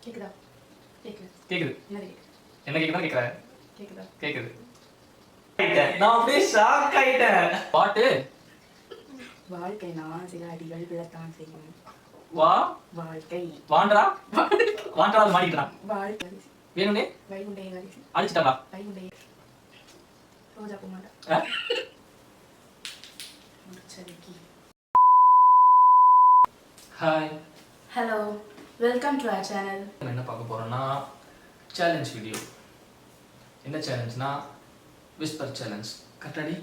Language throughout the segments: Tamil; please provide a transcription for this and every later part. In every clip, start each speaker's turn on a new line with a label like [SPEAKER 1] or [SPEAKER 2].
[SPEAKER 1] கேக்குதா? கேக்குது.
[SPEAKER 2] கேக்குது.
[SPEAKER 1] என்ன கேக்குது?
[SPEAKER 2] என்ன கேக்குதா கேக்குறேன்.
[SPEAKER 1] கேக்குதா?
[SPEAKER 2] கேக்குது. நான் அப்படியே ஷாக் ஆயிட்டேன். பாட்டு
[SPEAKER 1] வாழ்க்கைனா சில அடிகள் விழத்தான் செய்யும்.
[SPEAKER 2] வா
[SPEAKER 1] வாழ்க்கை
[SPEAKER 2] வாண்டா வாண்டா மாட்டிட்டான்.
[SPEAKER 1] வாழ்க்கை
[SPEAKER 2] வேணுனே
[SPEAKER 1] வைகுண்டே வரிசை
[SPEAKER 2] அடிச்சிட்டாடா.
[SPEAKER 1] வைகுண்டே ரோஜா பூமாண்டா முடிச்சதுக்கி.
[SPEAKER 2] Hi,
[SPEAKER 1] hello, welcome to our channel.
[SPEAKER 2] என்ன பார்க்க போறோம்னா சேலஞ்ச் வீடியோ. என்ன சேலஞ்ச்னா விஸ்பர் சேலஞ்ச். கரெக்டாடி?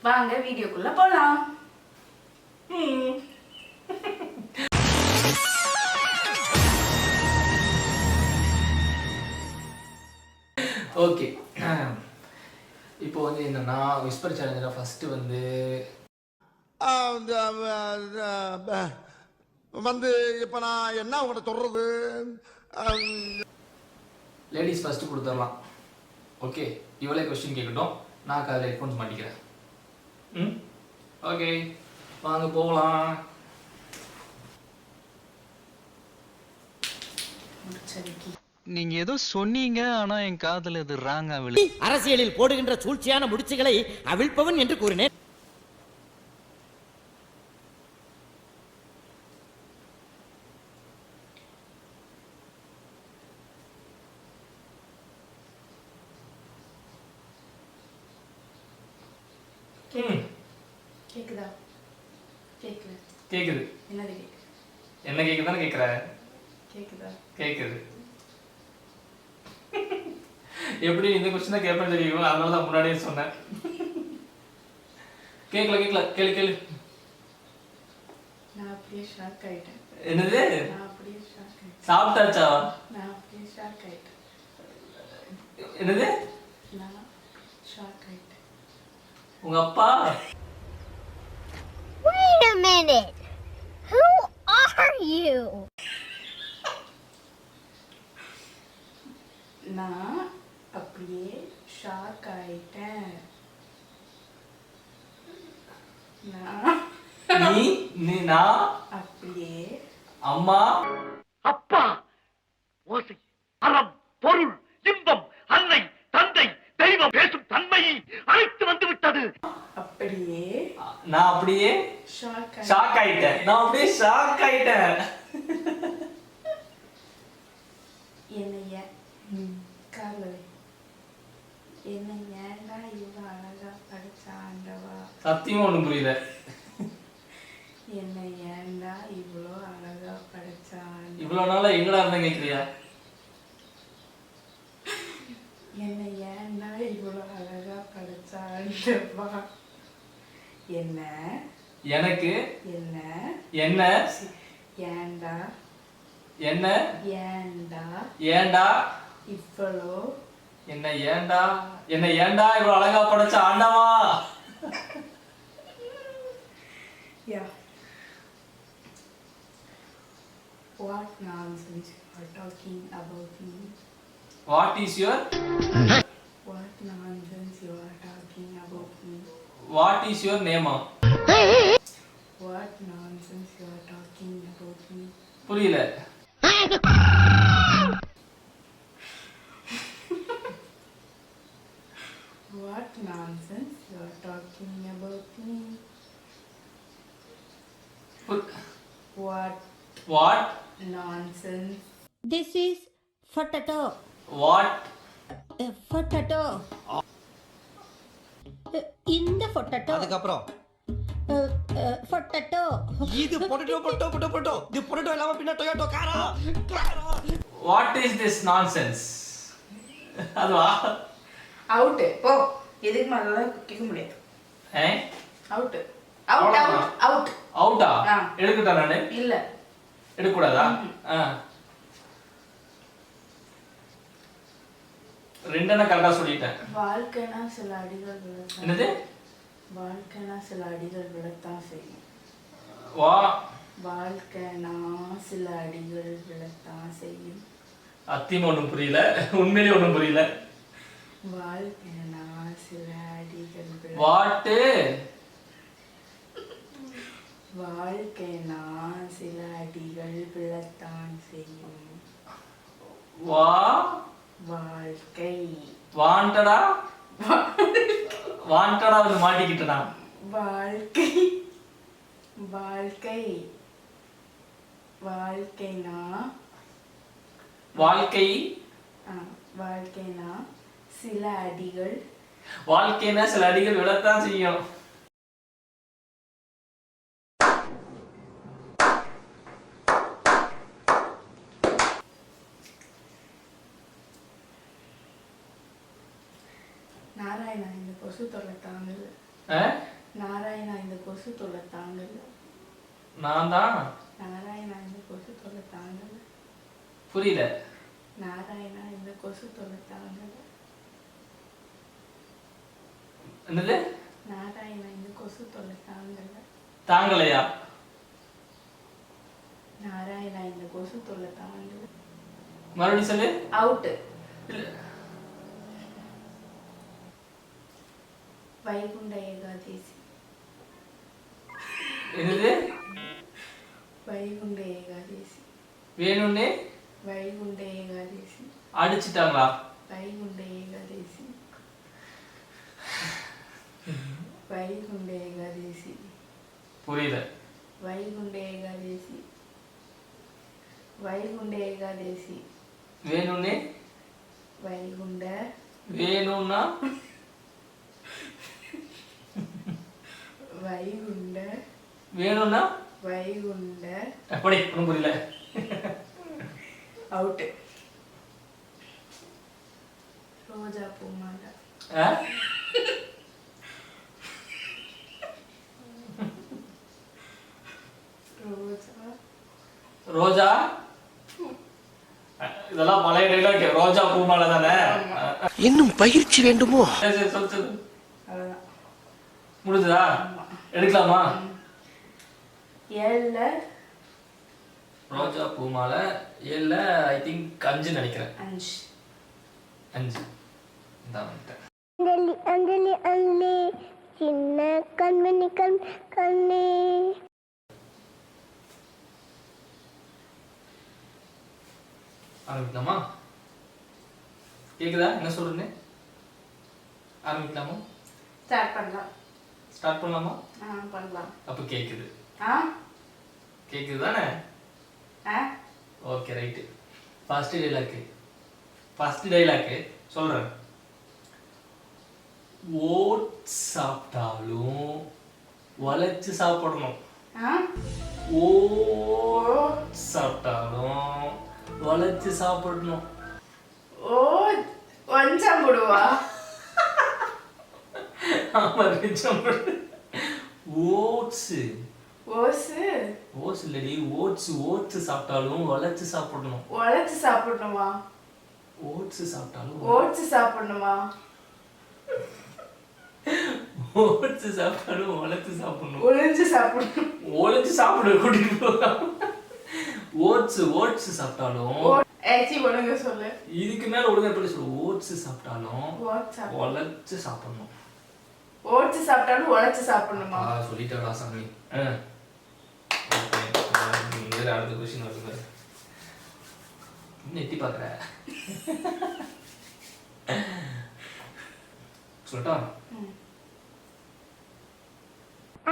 [SPEAKER 1] வாங்க வீடியோக்குள்ள போலாம்.
[SPEAKER 2] ஓகே, இப்போ வந்து என்னன்னா விஸ்பர் சேலஞ்சில் ஃபஸ்ட்டு வந்து
[SPEAKER 3] இப்போ நான் என்ன உங்கள்கிட்ட சொல்றது,
[SPEAKER 2] லேடிஸ் ஃபஸ்ட்டு கொடுத்துடலாம். ஓகே, இவ்வளோ கொஸ்டின் கேட்கட்டும், நான் அதில் ஹெட்ஃபோன்ஸ் மாட்டிக்கிறேன். ம், ஓகே, வாங்க போகலாம்.
[SPEAKER 1] முடிச்சதுக்கி.
[SPEAKER 4] நீங்க ஏதோ சொன்னீங்க, ஆனா என் காதுல இது ராங்கா விழு.
[SPEAKER 5] அரசியலில் போடுகின்ற சூழ்ச்சியான முடிச்சுகளை அவிழ்ப்பவன் என்று கூறினேன்.
[SPEAKER 1] கேக்குதா? கேக்குது.
[SPEAKER 2] கேட்குது.
[SPEAKER 1] என்னது கேக்குது?
[SPEAKER 2] என்ன கேட்குதான்னு கேட்குறேன்.
[SPEAKER 1] கேக்குதா?
[SPEAKER 2] கேட்குது. எப்படி இந்த கொஸ்டின் தான் கேட்பேன்னு தெரியும், அதனால தான் முன்னாடியே சொன்னேன். கேட்கல கேட்கல, கேளு கேளு.
[SPEAKER 1] நான் அப்படியே ஷாக் ஆயிட்டேன்.
[SPEAKER 2] என்னது?
[SPEAKER 1] நான் அப்படியே ஷாக் ஆயிட்டேன்.
[SPEAKER 2] சாப்பிட்டாச்சா?
[SPEAKER 1] நான் அப்படியே ஷாக் ஆயிட்டேன்.
[SPEAKER 2] என்னது?
[SPEAKER 1] நான் ஷாக் ஆயிட்டேன்.
[SPEAKER 2] உங்க அப்பா?
[SPEAKER 6] Wait a minute. Who are you?
[SPEAKER 1] நான் அப்படியே ஷாக் ஆயிட்டேன்.
[SPEAKER 2] நான்
[SPEAKER 1] அப்படியே
[SPEAKER 2] அம்மா
[SPEAKER 5] அப்பா, ஓசை, அறம், பொருள், இன்பம், அன்னை, தந்தை, தெய்வம் பேசும் தன்மையை அழைத்து வந்து விட்டது.
[SPEAKER 1] அப்படியே
[SPEAKER 2] நான் அப்படியே ஷாக் ஆயிட்டேன். நான் அப்படியே ஷாக் ஆயிட்டேன்.
[SPEAKER 1] என்னைய காதலே என்னையடா இவ்வளோ அழகா படிச்ச ஆண்டவா.
[SPEAKER 2] சத்தியமா ஒண்ணும் புரியல.
[SPEAKER 1] என்னை ஏன்டா இவ்வளோ அழகா படிச்ச ஆண்டவா.
[SPEAKER 2] இவ்வளவு நாளா எங்கடா இருந்தேன் கேக்குறியா?
[SPEAKER 1] என்னை ஏன்டா இவ்வளோ அழகா படிச்ச ஆண்டவா. என்ன
[SPEAKER 2] எனக்கு
[SPEAKER 1] என்ன
[SPEAKER 2] என்ன
[SPEAKER 1] ஏன்டா
[SPEAKER 2] என்ன
[SPEAKER 1] ஏன்டா
[SPEAKER 2] ஏன்டா
[SPEAKER 1] இவ்வளோ
[SPEAKER 2] என்ன ஏன்டா இவ்வளவு அழகா படைச்ச ஆண்டவா.
[SPEAKER 1] Yeah. What nonsense you are talking about me?
[SPEAKER 2] What is your
[SPEAKER 1] What nonsense you are talking about me?
[SPEAKER 2] What is your name?
[SPEAKER 1] What nonsense you are talking about me?
[SPEAKER 2] புரியல.
[SPEAKER 1] What nonsense you are talking about me? What nonsense?
[SPEAKER 6] This is potato.
[SPEAKER 2] What
[SPEAKER 6] Potato. இந்த potato.
[SPEAKER 5] அதுக்கப்புறம்
[SPEAKER 6] Potato.
[SPEAKER 5] இது பொட்டேட்டோ இது பொட்டேட்டோ இல்லாம பின்ன டொயேட்டோ காரா.
[SPEAKER 2] What is this nonsense? அதுவா?
[SPEAKER 1] அவுட் போ. எதுக்கு மேல கேட்க முடியாது. அவுட் அவுட் அவுட் அவுட்
[SPEAKER 2] அவுட்டா?
[SPEAKER 1] ஆ.
[SPEAKER 2] எடுக்கட்டா நானு?
[SPEAKER 1] இல்ல
[SPEAKER 2] எடுக்க கூடாதா? ரெண்டன கரெக்டா சொல்லிட்டேன்.
[SPEAKER 1] வாழ்க்கைனா சில அடிகள் விழத்தான்.
[SPEAKER 2] என்னது?
[SPEAKER 1] வாழ்க்கைனா சில அடிகள் விழத்தான் செய்யும். வாழ்க்கைனா சில அடிகள் விழத்தான் செய்யும்.
[SPEAKER 2] அத்தியமா ஒண்ணும் புரியல, உண்மையிலே ஒண்ணும் புரியல.
[SPEAKER 1] வாழ்க்கைனா சில அடிகள்
[SPEAKER 2] வாட்டு
[SPEAKER 1] வாழ்க்கைனா சில அடிகள் விழத்தான் செய்யும்.
[SPEAKER 2] வா
[SPEAKER 1] வாழ்க்கை.
[SPEAKER 2] வாண்டடா வாண்டடா வந்து மாட்டிக்கிட்டனா.
[SPEAKER 1] வாழ்க்கை. வாழ்க்கை. வாழ்க்கைனா
[SPEAKER 2] வாழ்க்கை.
[SPEAKER 1] வாழ்க்கைனா சில அடிகள்.
[SPEAKER 2] வாழ்க்கைனா சில அடிகள் விழத்தான் செய்யும்.
[SPEAKER 1] நாராயணா இந்த கொசு தொல்லை தாங்கல. நாராயணா இந்த கொசு தொல்லை தாங்கல.
[SPEAKER 2] நான் தான்.
[SPEAKER 1] நாராயணா இந்த கொசு தொல்லை தாங்கல.
[SPEAKER 2] புரியல.
[SPEAKER 1] நாராயணா இந்த கொசு தொல்லை தாங்கல.
[SPEAKER 2] என்னது?
[SPEAKER 1] நாராயணா இந்த கொசு தொல்லை தாங்கல.
[SPEAKER 2] தாங்கலையா?
[SPEAKER 1] நாராயணா இந்த கொசு தொல்லை தாங்கல.
[SPEAKER 2] மறுபடியும் சொல்லு.
[SPEAKER 1] அவுட். வைகுண்ட ஏகாதேசி.
[SPEAKER 2] என்னது?
[SPEAKER 1] வைகுண்ட ஏகாதேசி.
[SPEAKER 2] வேணும்னே
[SPEAKER 1] வைகுண்ட ஏகாதேசி.
[SPEAKER 2] அடிச்சிட்டாங்களா?
[SPEAKER 1] வைகுண்ட ஏகாதேசி. வைகுண்ட ஏகாதேசி.
[SPEAKER 2] புரியல.
[SPEAKER 1] வைகுண்ட ஏகாதேசி. வைகுண்ட ஏகாதேசி.
[SPEAKER 2] வேணும்னே
[SPEAKER 1] வைகுண்ட.
[SPEAKER 2] வேணும்னா
[SPEAKER 1] வைகுண்ட.
[SPEAKER 2] வேணும்னா
[SPEAKER 1] வைகுண்ட.
[SPEAKER 2] அப்படி ஒன்றும் புரியல.
[SPEAKER 1] அவுட். ரோஜா பூமாலை. ரோஜா.
[SPEAKER 2] ரோஜா இதெல்லாம் பழைய டைலாக். ரோஜா பூமாலை தானே.
[SPEAKER 5] இன்னும் பயிற்சி வேண்டுமோ?
[SPEAKER 2] சரி சரி சொல்லு சொல்லு.
[SPEAKER 1] அவ்வளோதான்.
[SPEAKER 2] முடிஞ்சதா? எடுக்கலாமா?
[SPEAKER 1] ஏழுல
[SPEAKER 2] ரோஜா பூமாலை. ஏழுல ஐ திங்க் 5 நினைக்கிறேன். 5 இந்த வந்துட்டேன்.
[SPEAKER 6] அஞ்சலி அஞ்சலி அண்ணே சின்ன கண்மணி கண்ணே.
[SPEAKER 2] ஆரம்பிக்கலாமா? கேக்குதா என்ன சொல்றேன்னு? ஆரம்பிக்கலாமா?
[SPEAKER 1] ஸ்டார்ட் பண்ணலாம்.
[SPEAKER 2] ஸ்டார்ட் பண்ணலாமா?
[SPEAKER 1] பண்ணலாம்.
[SPEAKER 2] அப்ப கேக்குது. கேக்குது தானே? Okay right. ஃபர்ஸ்ட் டைலாக் சொல்றேன். ஓட்ஸ் சாப்பிட்டாலும் வளைச்சு சாப்பிடணும். ஓட்ஸ் சாப்பிட்டாலும் வளைச்சு சாப்பிடணும்.
[SPEAKER 1] ஓ கொஞ்சம் போடுவா.
[SPEAKER 2] ஆமா கொஞ்சம் போடு. ஓட்ஸ். ஓட்ஸ் இல்லடி ஓட்ஸ் சாப்பிட்டாலும் வளைச்சு சாப்பிடணும்.
[SPEAKER 1] உழைச்சு சாப்பிடணுமா?
[SPEAKER 2] ஓட்ஸ் சாப்பிட்டாலும்
[SPEAKER 1] ஓட்ஸ் சாப்பிடணுமா?
[SPEAKER 2] ஓட்ஸ் சாப்பிட்டாலும் வளைச்சு சாப்பிடணும்.
[SPEAKER 1] ஒளிஞ்சு சாப்பிடணும்.
[SPEAKER 2] ஒளிச்சு சாப்பிட கூட்டிட்டு போகலாம். ஓட்ஸ் சாப்பிட்டாலும்
[SPEAKER 1] ஒழுங்க சொல்லு.
[SPEAKER 2] இதுக்கு மேல ஒழுங்கா எப்படி சொல்லு? ஓட்ஸ் சாப்பிட்டாலும் வளைச்சு சாப்பிடணும்.
[SPEAKER 1] ஓட்ஸ் சாப்பிட்டாலும் உழைச்சு சாப்பிடணுமா?
[SPEAKER 2] சொல்லிட்டாடா சாமி. அடுத்த கொஸ்டின் வருது. இன்னும் எட்டி பாக்குற சொல்லட்டா?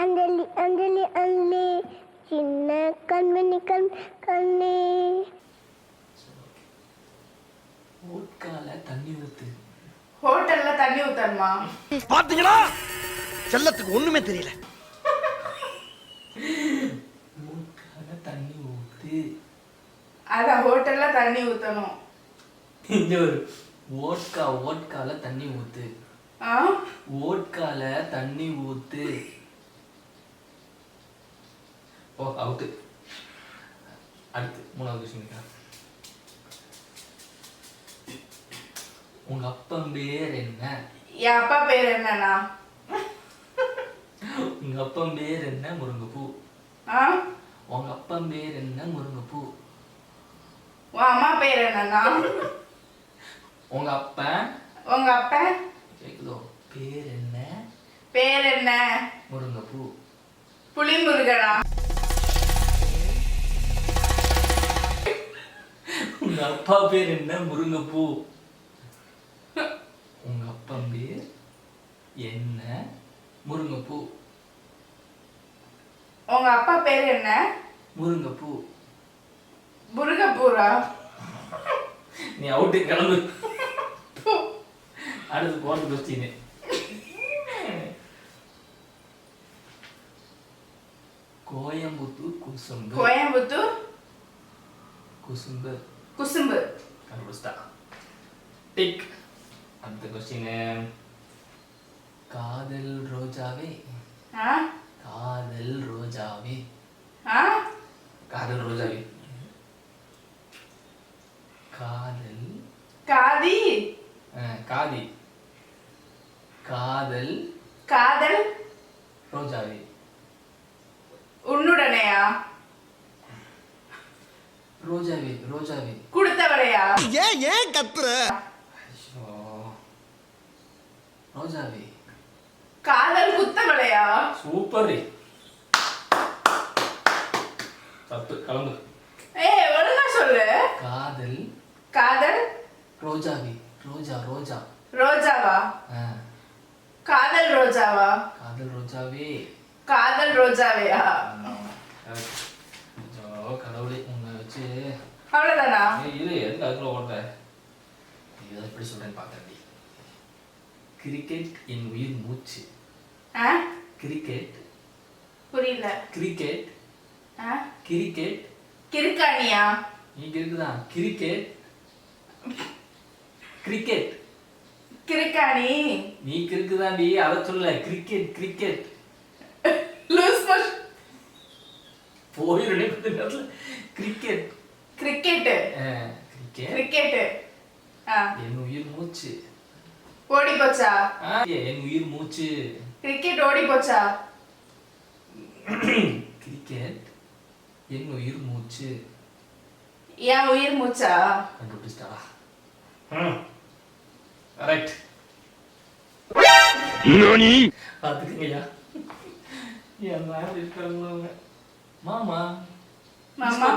[SPEAKER 6] அஞ்சலி அஞ்சலி அண்ணே சின்ன கண்மணி கண்ணே.
[SPEAKER 2] ஓட்கால தண்ணி ஊத்து.
[SPEAKER 1] ஹோட்டல்ல தண்ணி ஊத்தணுமா?
[SPEAKER 5] பாத்தீங்களா செல்லத்துக்கு ஒண்ணுமே தெரியல.
[SPEAKER 2] ஓட்கால தண்ணி ஊத்து.
[SPEAKER 1] அதான் ஹோட்டல்ல தண்ணி ஊத்தணும்.
[SPEAKER 2] இங்க ஒரு ஓட்கால தண்ணி ஊத்து. ஓட்கால தண்ணி ஊத்து. ஓ அவுட்டு. அடுத்து 3வது விஷயம். உங்க அப்பா பேர் என்ன?
[SPEAKER 1] என் அப்பா பேர் என்னன்னா?
[SPEAKER 2] உங்க அப்பா பேர் என்ன? முருங்கைப்பூ. உங்க அப்பா பேர் என்ன? முருங்கைப்பூ.
[SPEAKER 1] உன் அம்மா பேர் என்னன்னா?
[SPEAKER 2] உங்க அப்பா கேக்குதோ? பேர் என்ன?
[SPEAKER 1] பேர் என்ன?
[SPEAKER 2] முருங்கைப்பூ.
[SPEAKER 1] புளிமுருகனா?
[SPEAKER 2] உங்க உங்க அப்பா பேர் என்ன? முருங்கைப்பூ. உங்க அப்பா பேர் என்ன? முருங்கைப்பூ.
[SPEAKER 1] உங்க அப்பா பேர் என்ன?
[SPEAKER 2] முருங்கைப்பூ.
[SPEAKER 1] முருகப்பூரா?
[SPEAKER 2] நீ அவுட்டு, கிளம்பு. அடுத்து போன கொஸ்டின். கோயம்புத்தூர் குசும்பு.
[SPEAKER 1] கோயம்புத்தூர்
[SPEAKER 2] குசும்பு.
[SPEAKER 1] குசும்பு.
[SPEAKER 2] கண்டுபிடிச்சிட்டா. டிக். அடுத்த கொஸ்டின். காதல் ரோஜாவே.
[SPEAKER 1] ஆ
[SPEAKER 2] காதல் ரோஜாவே.
[SPEAKER 1] ஆ
[SPEAKER 2] காதல் ரோஜாவே. காதல்
[SPEAKER 1] காதி.
[SPEAKER 2] காதி. காதல்
[SPEAKER 1] காதல்
[SPEAKER 2] ரோஜாவே.
[SPEAKER 1] உன்னுடனையா?
[SPEAKER 2] ரோஜாவே. ரோஜாவே.
[SPEAKER 1] கொடுத்தவளையா?
[SPEAKER 3] ஏன் கத்துற?
[SPEAKER 2] ஐயோ. ரோஜாவே.
[SPEAKER 1] காதல் குத்தவளையா?
[SPEAKER 2] சூப்பர். தப்பு, கிளம்பு.
[SPEAKER 1] ஏய் ஒழுங்கா சொல்லு.
[SPEAKER 2] காதல்
[SPEAKER 1] காதல்
[SPEAKER 2] ரோஜாவே. ரோஜா ரோஜா.
[SPEAKER 1] ரோஜாவா? காதல் ரோஜாவா?
[SPEAKER 2] காதல் ரோஜாவே.
[SPEAKER 1] காதல் ரோஜாவையா?
[SPEAKER 2] ஐயோ, கடவுளே, உன்னை வச்சு.
[SPEAKER 1] அவ்வளவுதானா?
[SPEAKER 2] இது எதுக்கு அதுக்குள்ள ஓடுற? இதை எப்படி சொல்றேன்னு பார்க்கறேன். கிரிக்கெட் என் உயிர் மூச்சு. கிரிக்கெட்.
[SPEAKER 1] புரியல.
[SPEAKER 2] கிரிக்கெட். கிரிக்கெட்.
[SPEAKER 1] கிறுக்காணியா?
[SPEAKER 2] நீ கிறுக்குதான். கிரிக்கெட். கிரிக்கெட்.
[SPEAKER 1] கிறுக்காணி.
[SPEAKER 2] நீ கிறுக்குதாண்டி, அதை சொல்ல. கிரிக்கெட். கிரிக்கெட்.
[SPEAKER 1] Loose motion.
[SPEAKER 2] போயிரு கிரிக்கெட்.
[SPEAKER 1] கிரிக்கெட்.
[SPEAKER 2] கிரிக்கெட்.
[SPEAKER 1] கிரிக்கெட்.
[SPEAKER 2] என் உயிர் மூச்சு.
[SPEAKER 1] ஓடி போச்சா?
[SPEAKER 2] என் உயிர் மூச்சு.
[SPEAKER 1] கிரிக்கெட் ஓடி போச்சா?
[SPEAKER 2] கிரிக்கெட் என் உயிர் மூச்சு.
[SPEAKER 1] என் உயிர் மூச்சா?
[SPEAKER 2] கண்டுபிடிச்சிட்டா? கரெக்ட். பாத்துக்கங்கய்யா. என் மேல இருக்கிறவங்க. மாமா.
[SPEAKER 1] மாமா.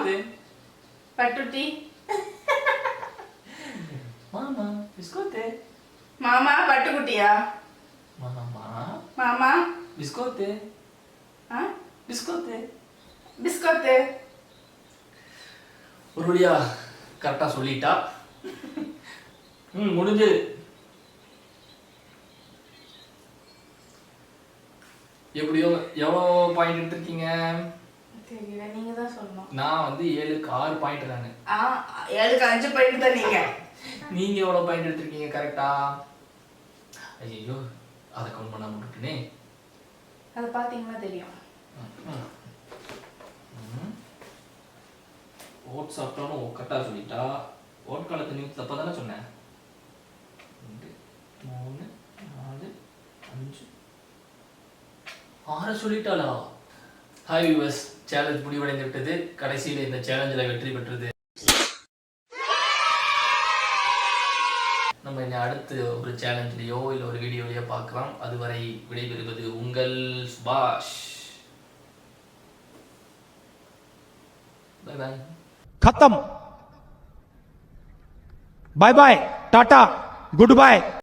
[SPEAKER 1] பட்டுட்டி.
[SPEAKER 2] மாமா பிஸ்கோத்தே.
[SPEAKER 1] மாமா பட்டுக்குட்டியா?
[SPEAKER 2] மாமா.
[SPEAKER 1] மாமா
[SPEAKER 2] பிஸ்கோத்தே. பிஸ்கோத்தே.
[SPEAKER 1] பிஸ்கோத்து.
[SPEAKER 2] ஒரு வழியா கரெக்டா சொல்லிட்டா. முடிஞ்சு. எப்படியோ எவ்வளோ பாயிண்ட் எடுத்திருக்கீங்க?
[SPEAKER 1] தெரியல, நீங்க தான் சொல்லணும்.
[SPEAKER 2] நான் வந்து 7க்கு 6 பாயிண்ட் தானே.
[SPEAKER 1] 7க்கு 5 பாயிண்ட் தான் நீங்க.
[SPEAKER 2] நீங்க எவ்வளோ பாயிண்ட் எடுத்திருக்கீங்க கரெக்டா? ஐயோ, அதை கவுண்ட் பண்ணாம விட்டுட்டேனே.
[SPEAKER 1] அதை பார்த்தீங்கன்னா தெரியும்.
[SPEAKER 2] ஓட் சாப்பிட்டாலும் கரெக்டாக சொல்லிட்டா. ஓட் காலத்தை நியூஸ் தப்பா தானே சொன்னேன். 2 3 4 5 6 சொல்லிட்டாளா? ஹாய் வியூவர்ஸ், சேலஞ்ச் முடிவடைந்து விட்டது. கடைசியில் இந்த சேலஞ்சில் வெற்றி பெற்றது நம்ம. இனி அடுத்து ஒரு சேலஞ்சிலையோ இல்லை ஒரு வீடியோலையோ பார்க்கலாம். அதுவரை விடைபெறுவது உங்கள் சுபாஷ். Bye bye.
[SPEAKER 7] खत्म. बाय बाय, टाटा, गुड बाय.